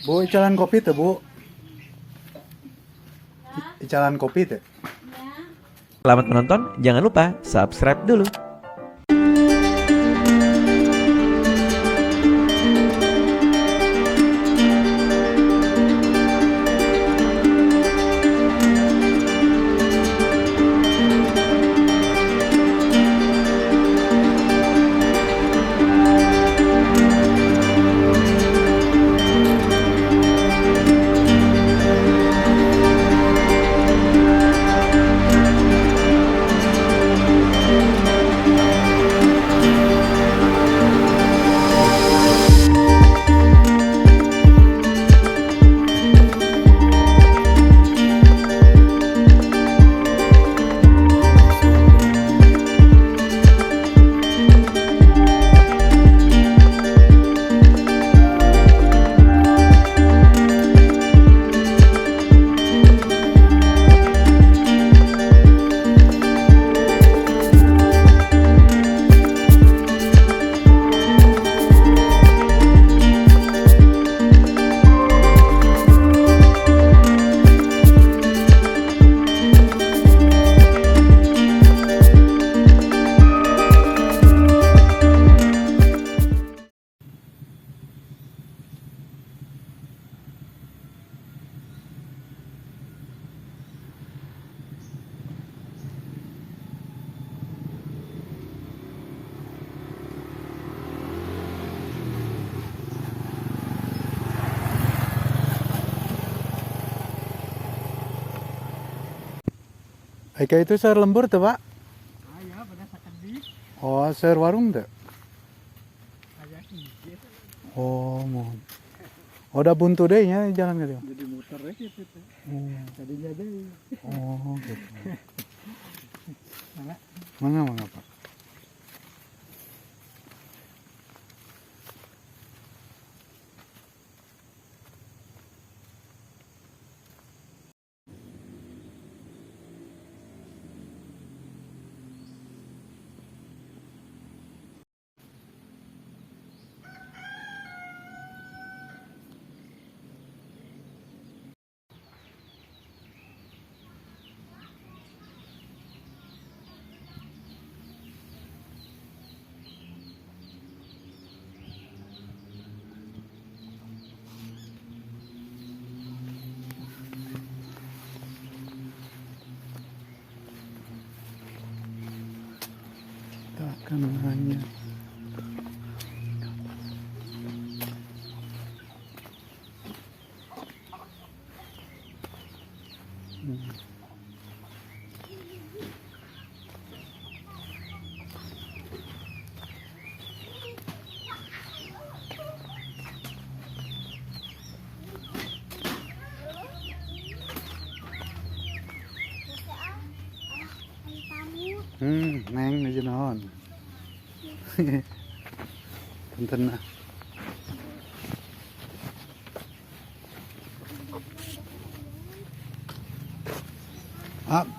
Bu, icalan kopi tuh, Bu. Icalan kopi tuh. Selamat menonton, jangan lupa subscribe dulu. Eka itu sayur lembur tuh, Pak. Ah ya, pada sakit. Oh, sayur warung tuh. Kayak hijau. Oh, mohon. Oh, udah buntu deh ya jalan gitu. Jadi muter aja gitu. Oh, Tadinya deh. oh gitu. Mana? Mana, Pak? Kita akan hanya neng aja naon. Punten nah.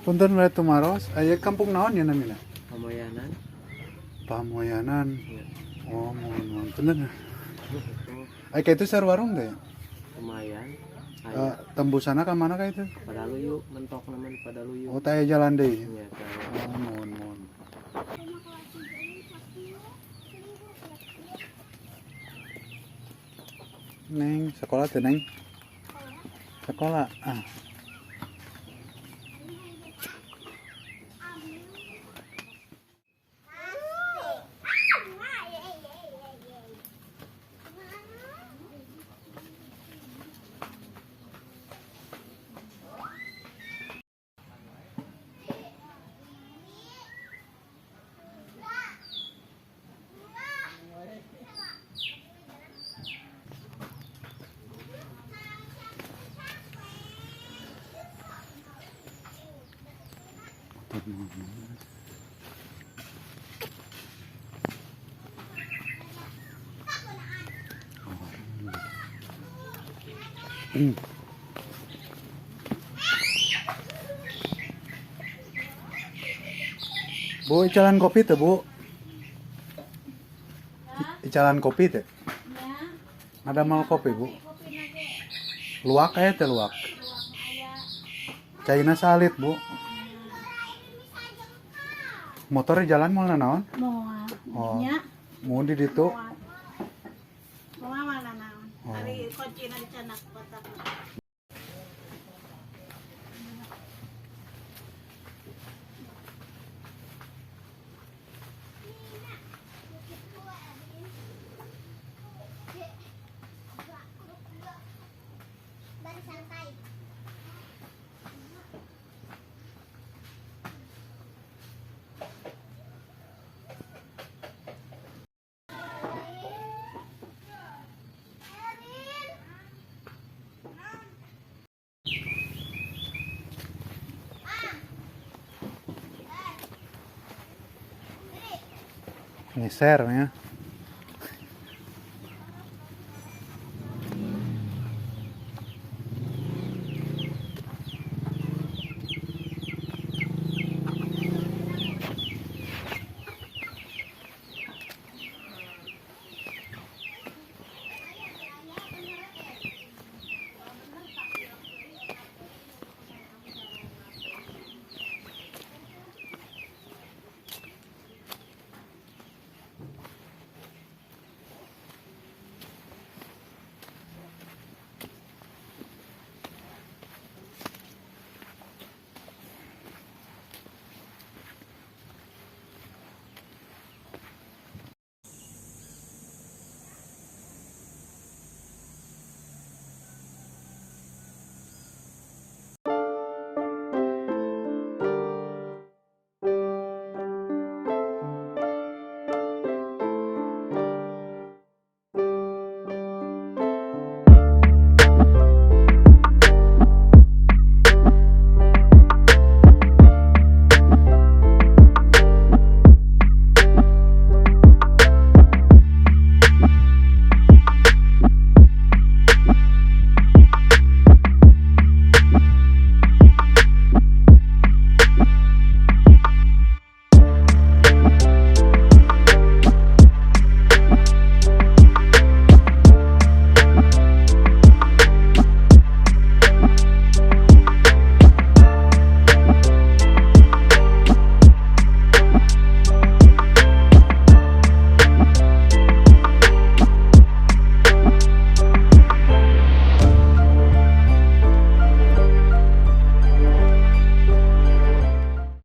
Punten we tumaros, aya kampung naon ya namina? Pamoyanan. Pamoyanan. Ya. Oh, mohon punten. Aya itu sayur warung teh. Lumayan. Tembusana ka mana ka itu? Pada luyu, mentok naman pada luyu. Oh, teh jalan deui. Ya, Oh, mohon. Neng, sekolah tuh, Neng. Sekolah. Bu, icalan kopi tuh, Bu. Icalan kopi tuh. Ada mau kopi, Bu. Luwak aja teh luwak. Caina salit, Bu. Motornya jalan mau naon? Mau Oh. nya Mau di ditu. mau mana naon Oh. hari kunci na canak kotak Ngeser ya.